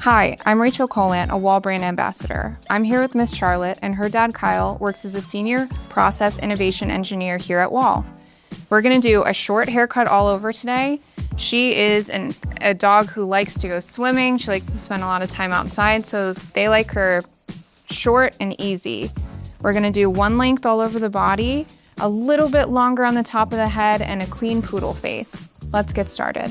Hi, I'm Rachel Colant, a Wahl brand ambassador. I'm here with Miss Charlotte, and her dad Kyle works as a senior process innovation engineer here at Wahl. We're gonna do a short haircut all over today. She is a dog who likes to go swimming. She likes to spend a lot of time outside, so they like her short and easy. We're gonna do one length all over the body, a little bit longer on the top of the head, and a clean poodle face. Let's get started.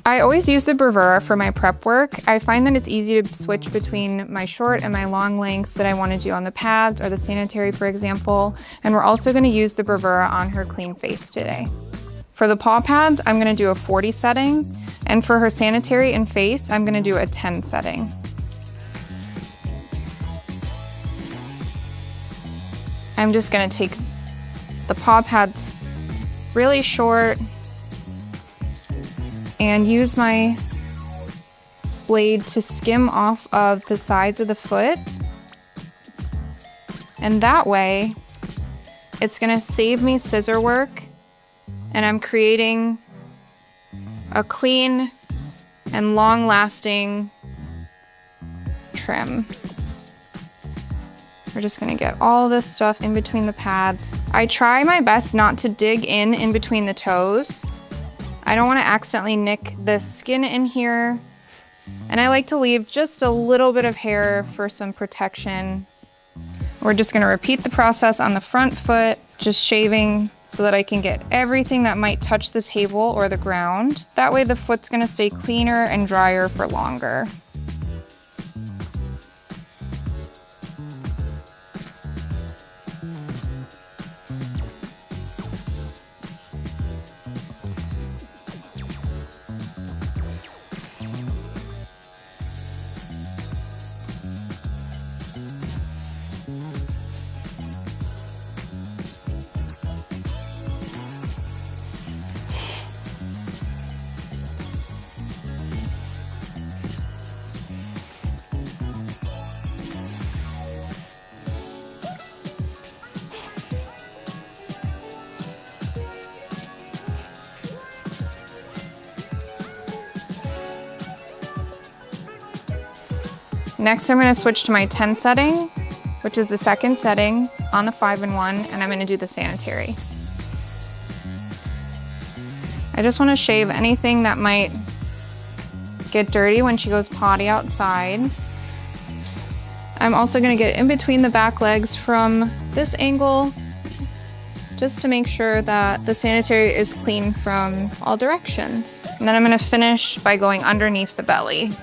I always use the bravura for my prep work. I find that it's easy to switch between my short and my long lengths that I want to do on the pads or the sanitary, for example. And we're also going to use the bravura on her clean face today. For the paw pads, I'm going to do a 40 setting. And for her sanitary and face, I'm going to do a 10 setting. I'm just going to take the paw pads really short and use my blade to skim off of the sides of the foot. And that way, it's gonna save me scissor work, and I'm creating a clean and long-lasting trim. We're just gonna get all this stuff in between the pads. I try my best not to dig in between the toes. I don't want to accidentally nick the skin in here. And I like to leave just a little bit of hair for some protection. We're just going to repeat the process on the front foot, just shaving so that I can get everything that might touch the table or the ground. That way the foot's going to stay cleaner and drier for longer. Next, I'm gonna switch to my 10 setting, which is the second setting on the 5-in-1, and I'm gonna do the sanitary. I just wanna shave anything that might get dirty when she goes potty outside. I'm also gonna get in between the back legs from this angle, just to make sure that the sanitary is clean from all directions. And then I'm gonna finish by going underneath the belly.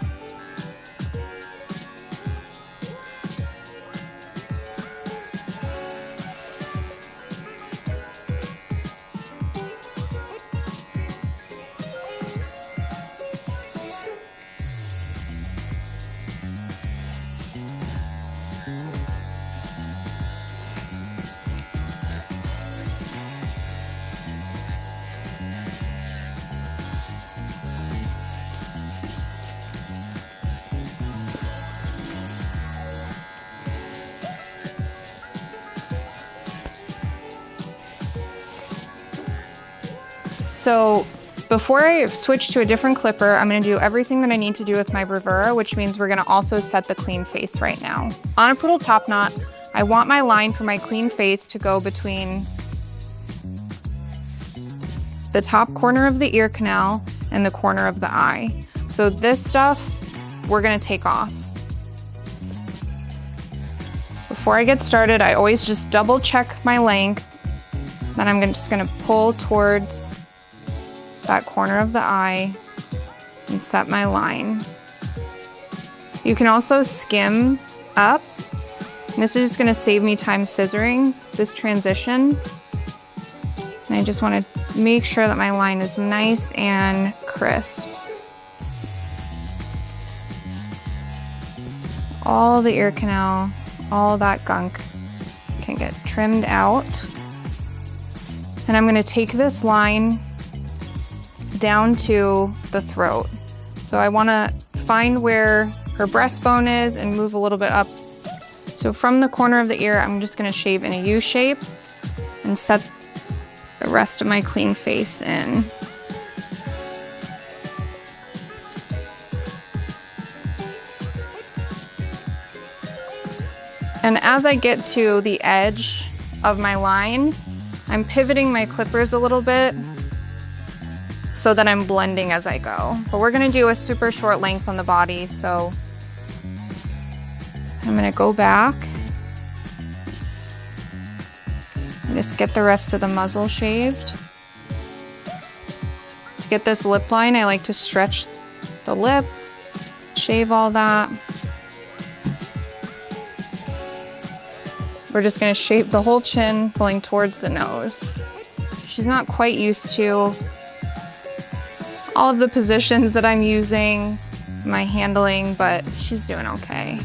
So before I switch to a different clipper, I'm gonna do everything that I need to do with my bravura, which means we're gonna also set the clean face right now. On a poodle top knot, I want my line for my clean face to go between the top corner of the ear canal and the corner of the eye. So this stuff, we're gonna take off. Before I get started, I always just double check my length. Then I'm just gonna pull towards that corner of the eye and set my line. You can also skim up. And this is just gonna save me time scissoring this transition. And I just wanna make sure that my line is nice and crisp. All the ear canal, all that gunk can get trimmed out. And I'm gonna take this line down to the throat. So I wanna find where her breastbone is and move a little bit up. So from the corner of the ear, I'm just gonna shave in a U shape and set the rest of my clean face in. And as I get to the edge of my line, I'm pivoting my clippers a little bit so that I'm blending as I go. But we're gonna do a super short length on the body, so I'm gonna go back and just get the rest of the muzzle shaved. To get this lip line, I like to stretch the lip, shave all that. We're just gonna shape the whole chin, pulling towards the nose. She's not quite used to all of the positions that I'm using, my handling, but she's doing okay.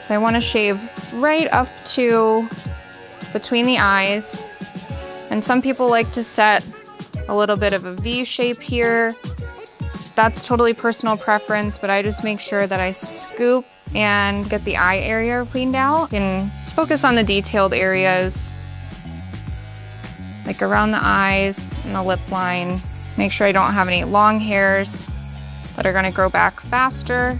So I want to shave right up to between the eyes. And some people like to set a little bit of a V shape here. That's totally personal preference, but I just make sure that I scoop and get the eye area cleaned out and focus on the detailed areas, like around the eyes and the lip line. Make sure I don't have any long hairs that are gonna grow back faster.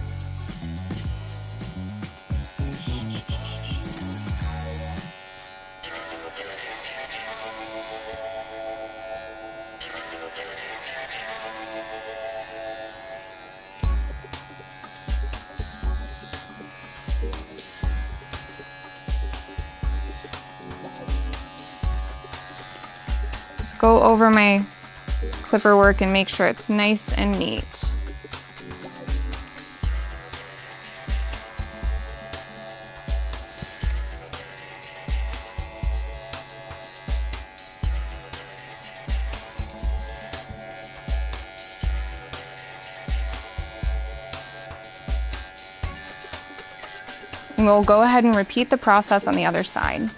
Just go over my clipper work and make sure it's nice and neat. And we'll go ahead and repeat the process on the other side.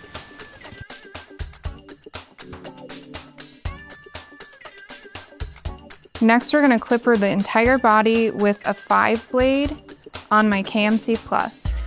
Next, we're gonna clipper the entire body with a 5 blade on my KMC Plus.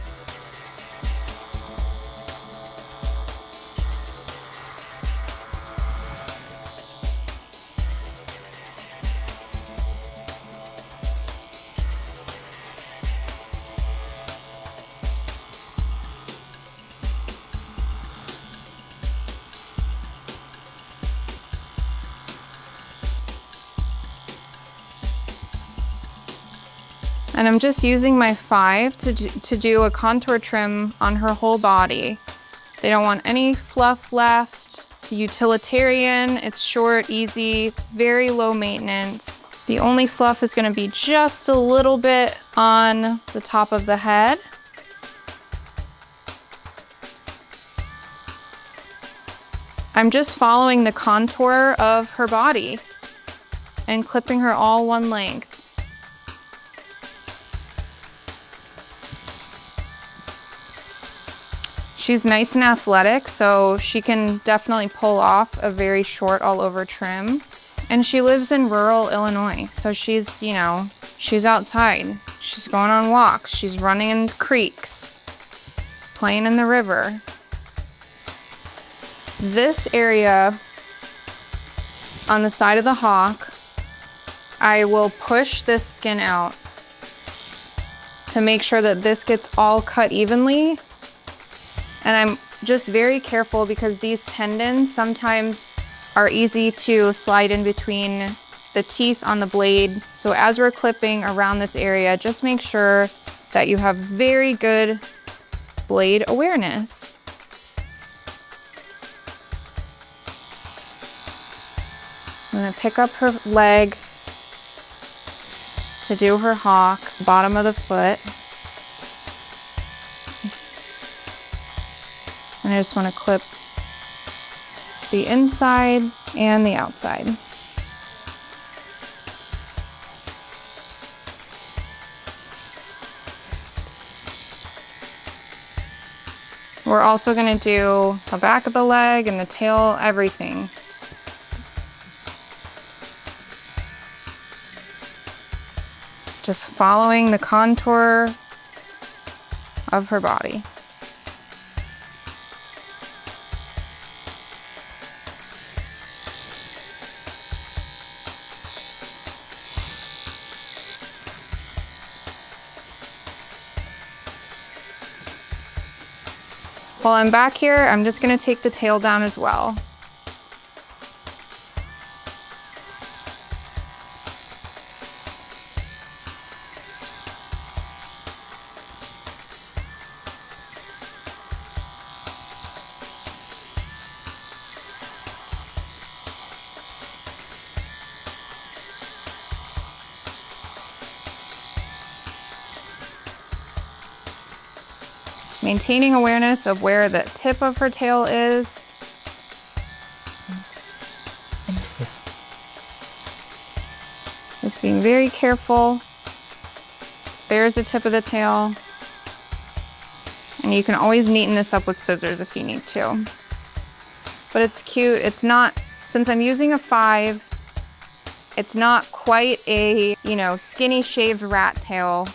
And I'm just using my 5 to do a contour trim on her whole body. They don't want any fluff left. It's utilitarian, it's short, easy, very low maintenance. The only fluff is gonna be just a little bit on the top of the head. I'm just following the contour of her body and clipping her all one length. She's nice and athletic, so she can definitely pull off a very short all over trim. And she lives in rural Illinois, so she's, you know, she's outside. She's going on walks, she's running in creeks, playing in the river. This area on the side of the hawk, I will push this skin out to make sure that this gets all cut evenly. And I'm just very careful because these tendons sometimes are easy to slide in between the teeth on the blade. So as we're clipping around this area, just make sure that you have very good blade awareness. I'm gonna pick up her leg to do her hawk, bottom of the foot. And I just want to clip the inside and the outside. We're also going to do the back of the leg and the tail, everything. Just following the contour of her body. While I'm back here, I'm just gonna take the tail down as well. Maintaining awareness of where the tip of her tail is. Just being very careful. There's the tip of the tail. And you can always neaten this up with scissors if you need to. But it's cute. It's not, since I'm using a 5, it's not quite a, skinny shaved rat tail.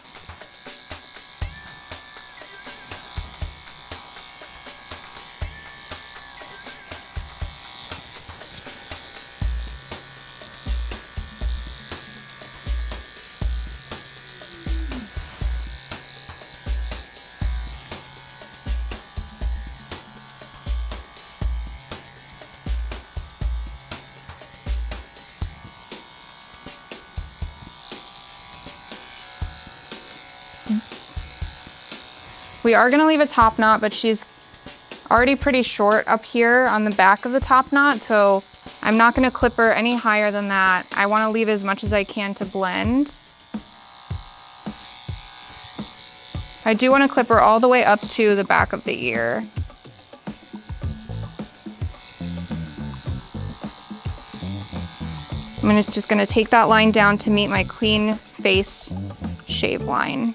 We are gonna leave a top knot, but she's already pretty short up here on the back of the top knot, so I'm not gonna clip her any higher than that. I wanna leave as much as I can to blend. I do wanna clip her all the way up to the back of the ear. I'm just gonna take that line down to meet my clean face shave line.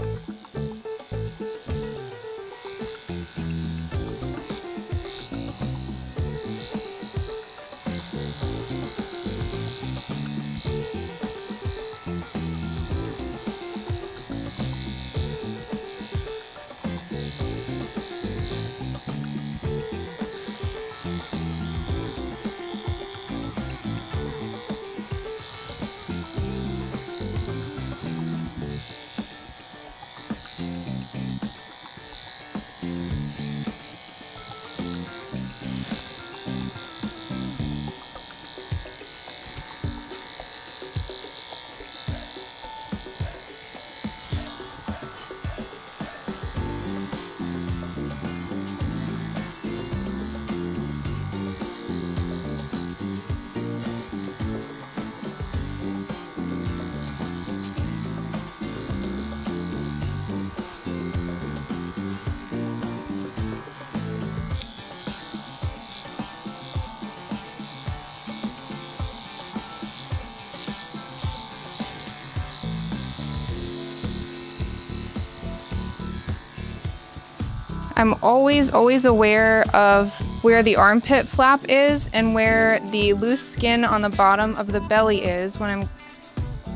I'm always aware of where the armpit flap is and where the loose skin on the bottom of the belly is when I'm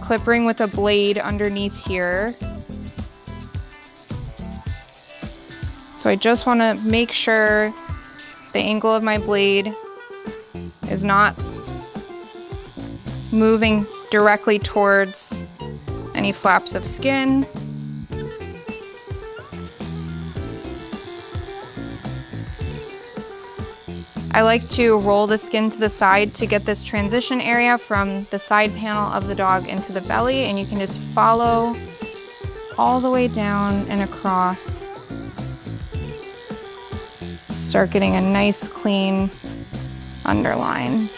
clipping with a blade underneath here. So I just want to make sure the angle of my blade is not moving directly towards any flaps of skin. I like to roll the skin to the side to get this transition area from the side panel of the dog into the belly, and you can just follow all the way down and across. Start getting a nice clean underline.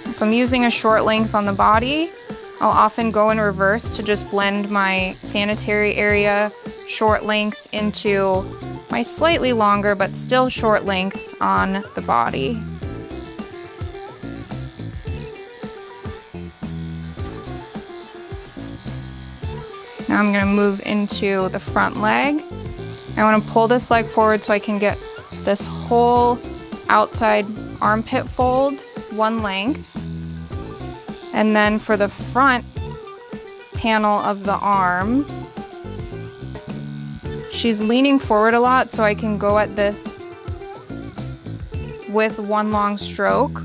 If I'm using a short length on the body, I'll often go in reverse to just blend my sanitary area short length into my slightly longer but still short length on the body. Now I'm going to move into the front leg. I want to pull this leg forward so I can get this whole outside armpit fold one length. And then for the front panel of the arm. She's leaning forward a lot, so I can go at this with one long stroke.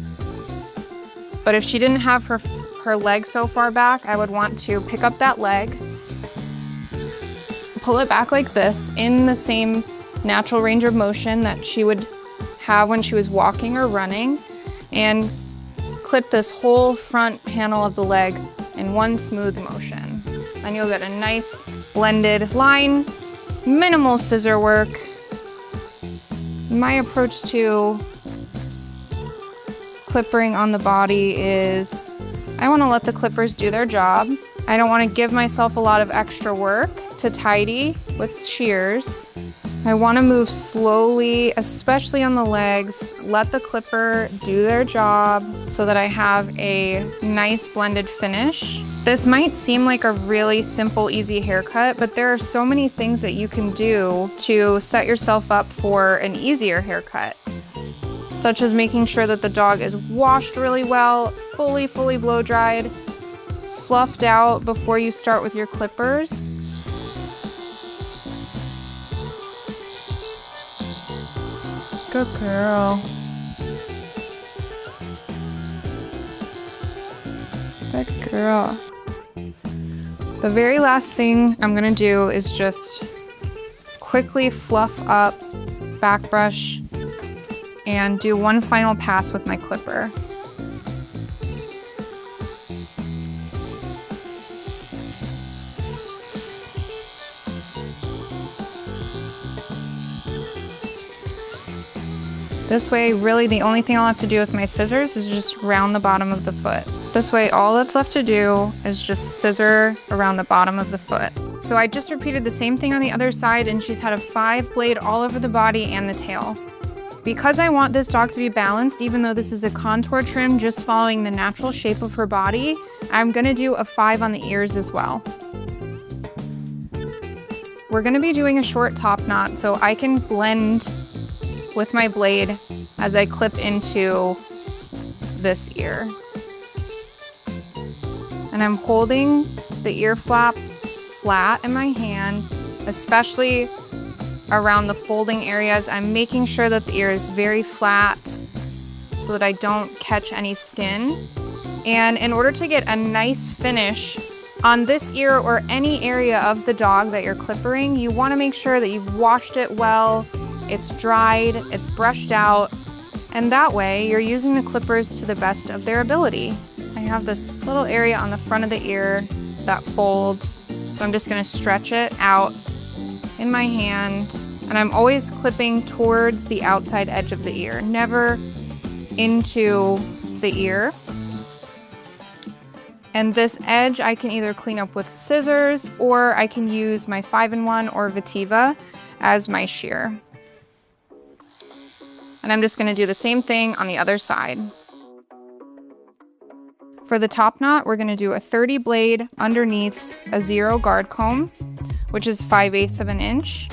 But if she didn't have her leg so far back, I would want to pick up that leg, pull it back like this in the same natural range of motion that she would have when she was walking or running, and clip this whole front panel of the leg in one smooth motion. Then you'll get a nice blended line, minimal scissor work. My approach to clippering on the body is I want to let the clippers do their job. I don't want to give myself a lot of extra work to tidy with shears. I want to move slowly, especially on the legs, let the clipper do their job so that I have a nice blended finish. This might seem like a really simple, easy haircut, but there are so many things that you can do to set yourself up for an easier haircut, such as making sure that the dog is washed really well, fully blow dried, fluffed out before you start with your clippers. Good girl. Good girl. The very last thing I'm gonna do is just quickly fluff up, back brush, and do one final pass with my clipper. This way, really the only thing I'll have to do with my scissors is just round the bottom of the foot. This way, all that's left to do is just scissor around the bottom of the foot. So I just repeated the same thing on the other side, and she's had a 5 blade all over the body and the tail. Because I want this dog to be balanced, even though this is a contour trim just following the natural shape of her body, I'm gonna do a 5 on the ears as well. We're gonna be doing a short top knot, so I can blend with my blade as I clip into this ear. And I'm holding the ear flap flat in my hand, especially around the folding areas. I'm making sure that the ear is very flat so that I don't catch any skin. And in order to get a nice finish on this ear or any area of the dog that you're clippering, you wanna make sure that you've washed it well, it's dried, it's brushed out, and that way you're using the clippers to the best of their ability. I have this little area on the front of the ear that folds, so I'm just gonna stretch it out in my hand, and I'm always clipping towards the outside edge of the ear, never into the ear. And this edge I can either clean up with scissors, or I can use my 5-in-1 or Vetiva as my shear. And I'm just gonna do the same thing on the other side. For the top knot, we're gonna do a 30 blade underneath a 0 guard comb, which is 5/8 of an inch.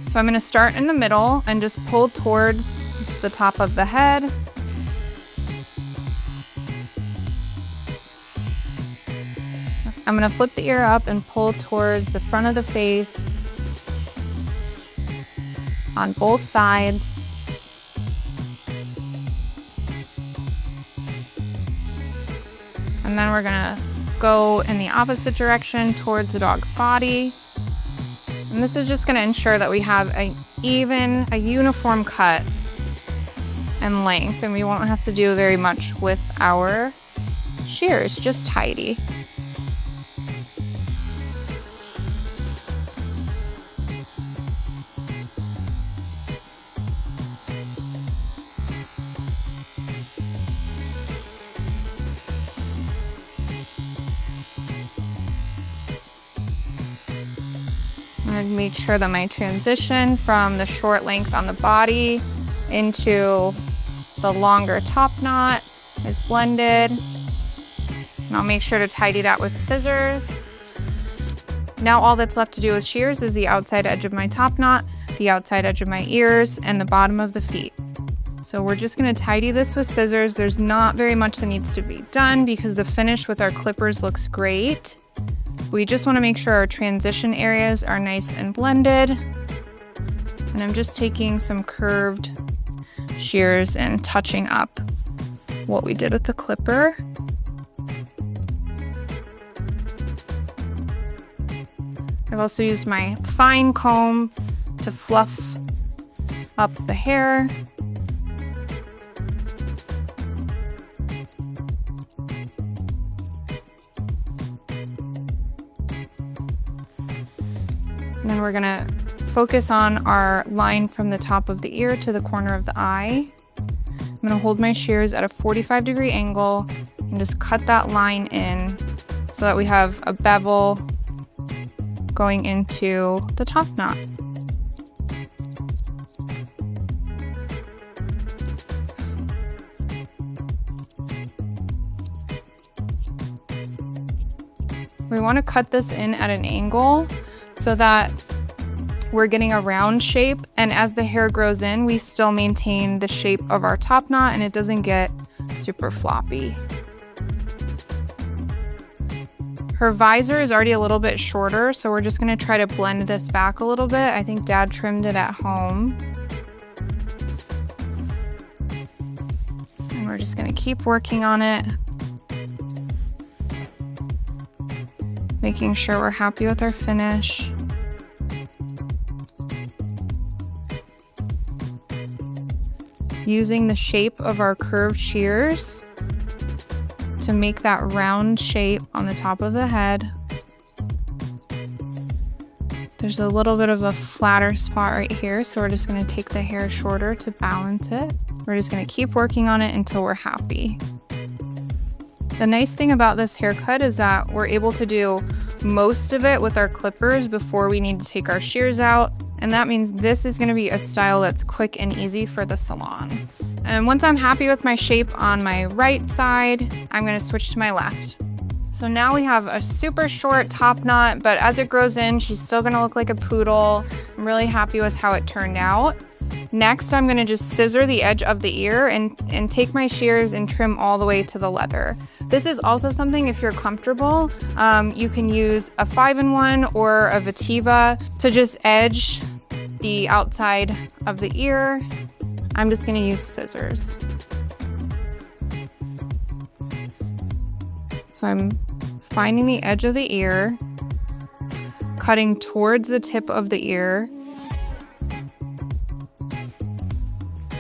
So I'm gonna start in the middle and just pull towards the top of the head. I'm gonna flip the ear up and pull towards the front of the face on both sides. And then we're gonna go in the opposite direction towards the dog's body. And this is just gonna ensure that we have a uniform cut and length, and we won't have to do very much with our shears, just tidy. And make sure that my transition from the short length on the body into the longer top knot is blended. And I'll make sure to tidy that with scissors. Now all that's left to do with shears is the outside edge of my top knot, the outside edge of my ears, and the bottom of the feet. So we're just gonna tidy this with scissors. There's not very much that needs to be done because the finish with our clippers looks great. We just wanna make sure our transition areas are nice and blended. And I'm just taking some curved shears and touching up what we did with the clipper. I've also used my fine comb to fluff up the hair. And then we're gonna focus on our line from the top of the ear to the corner of the eye. I'm gonna hold my shears at a 45-degree angle and just cut that line in so that we have a bevel going into the top knot. We want to cut this in at an angle so that we're getting a round shape, and as the hair grows in, we still maintain the shape of our top knot and it doesn't get super floppy. Her visor is already a little bit shorter, so we're just gonna try to blend this back a little bit. I think Dad trimmed it at home. And we're just gonna keep working on it, making sure we're happy with our finish. Using the shape of our curved shears to make that round shape on the top of the head. There's a little bit of a flatter spot right here, so we're just gonna take the hair shorter to balance it. We're just gonna keep working on it until we're happy. The nice thing about this haircut is that we're able to do most of it with our clippers before we need to take our shears out. And that means this is gonna be a style that's quick and easy for the salon. And once I'm happy with my shape on my right side, I'm gonna switch to my left. So now we have a super short top knot, but as it grows in, she's still gonna look like a poodle. I'm really happy with how it turned out. Next, I'm gonna just scissor the edge of the ear and take my shears and trim all the way to the leather. This is also something, if you're comfortable, you can use a 5-in-1 or a Vetiva to just edge the outside of the ear. I'm just gonna use scissors. So I'm finding the edge of the ear, cutting towards the tip of the ear.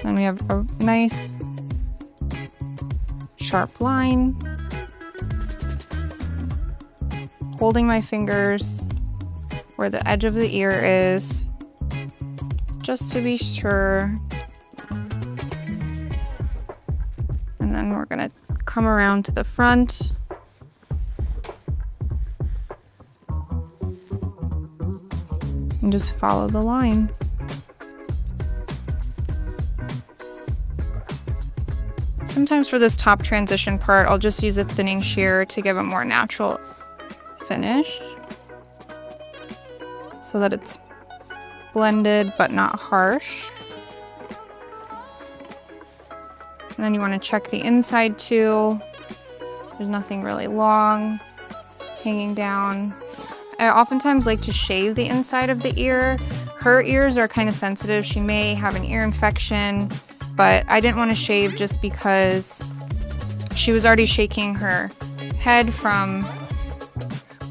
Then we have a nice sharp line. Holding my fingers where the edge of the ear is, just to be sure. And then we're gonna come around to the front. And just follow the line. Sometimes for this top transition part, I'll just use a thinning shear to give a more natural finish so that it's blended but not harsh. And then you want to check the inside too. There's nothing really long hanging down. I oftentimes like to shave the inside of the ear. Her ears are kind of sensitive. She may have an ear infection, but I didn't want to shave just because she was already shaking her head from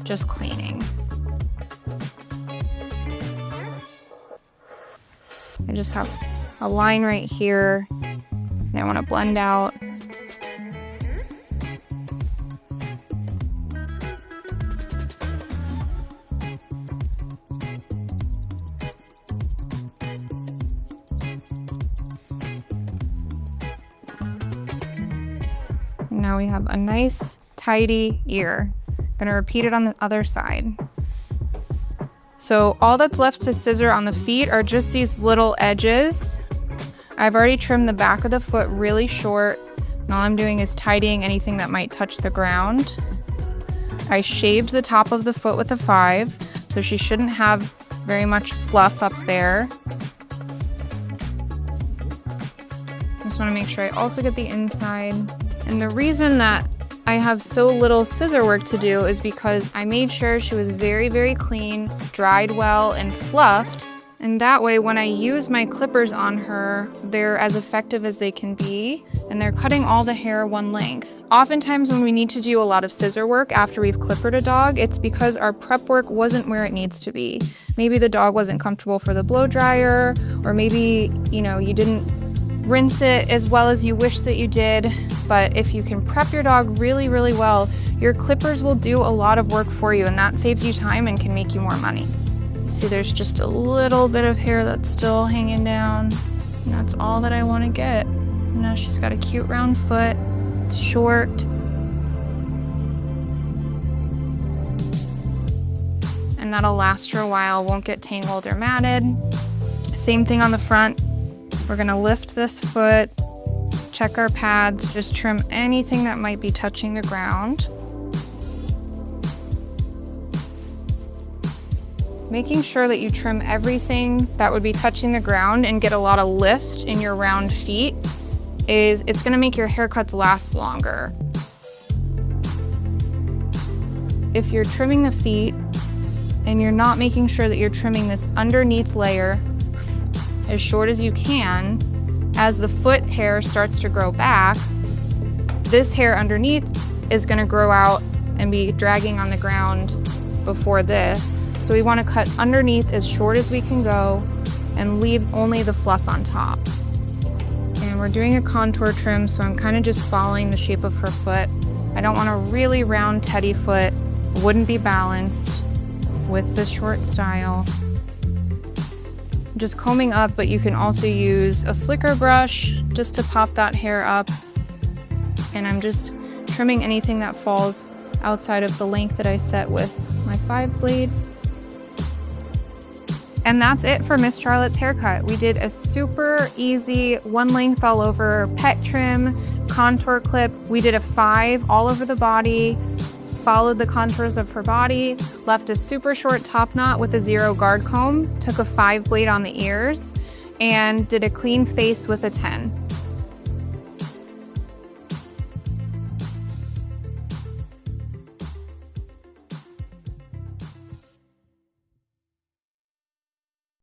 just cleaning. I just have a line right here and I want to blend out. Now we have a nice, tidy ear. Gonna repeat it on the other side. So all that's left to scissor on the feet are just these little edges. I've already trimmed the back of the foot really short, and all I'm doing is tidying anything that might touch the ground. I shaved the top of the foot with a 5, so she shouldn't have very much fluff up there. Just wanna make sure I also get the inside. And the reason that I have so little scissor work to do is because I made sure she was very, very clean, dried well, and fluffed. And that way, when I use my clippers on her, they're as effective as they can be, and they're cutting all the hair one length. Oftentimes when we need to do a lot of scissor work after we've clippered a dog, it's because our prep work wasn't where it needs to be. Maybe the dog wasn't comfortable for the blow dryer, or maybe, you know, you didn't rinse it as well as you wish that you did. But if you can prep your dog really, really well, your clippers will do a lot of work for you, and that saves you time and can make you more money. See, there's just a little bit of hair that's still hanging down, and that's all that I want to get. Now she's got a cute round foot, it's short. And that'll last her a while, won't get tangled or matted. Same thing on the front. We're gonna lift this foot, check our pads, just trim anything that might be touching the ground. Making sure that you trim everything that would be touching the ground and get a lot of lift in your round feet it's gonna make your haircuts last longer. If you're trimming the feet and you're not making sure that you're trimming this underneath layer as short as you can, as the foot hair starts to grow back, this hair underneath is gonna grow out and be dragging on the ground before this. So we want to cut underneath as short as we can go and leave only the fluff on top. And we're doing a contour trim, so I'm kind of just following the shape of her foot. I don't want a really round teddy foot. It wouldn't be balanced with the short style. I'm just combing up, but you can also use a slicker brush just to pop that hair up. And I'm just trimming anything that falls outside of the length that I set with my 5 blade. And that's it for Miss Charlotte's haircut. We did a super easy one length all over pet trim, contour clip. We did a 5 all over the body, followed the contours of her body, left a super short top knot with a 0 guard comb, took a 5 blade on the ears, and did a clean face with a 10.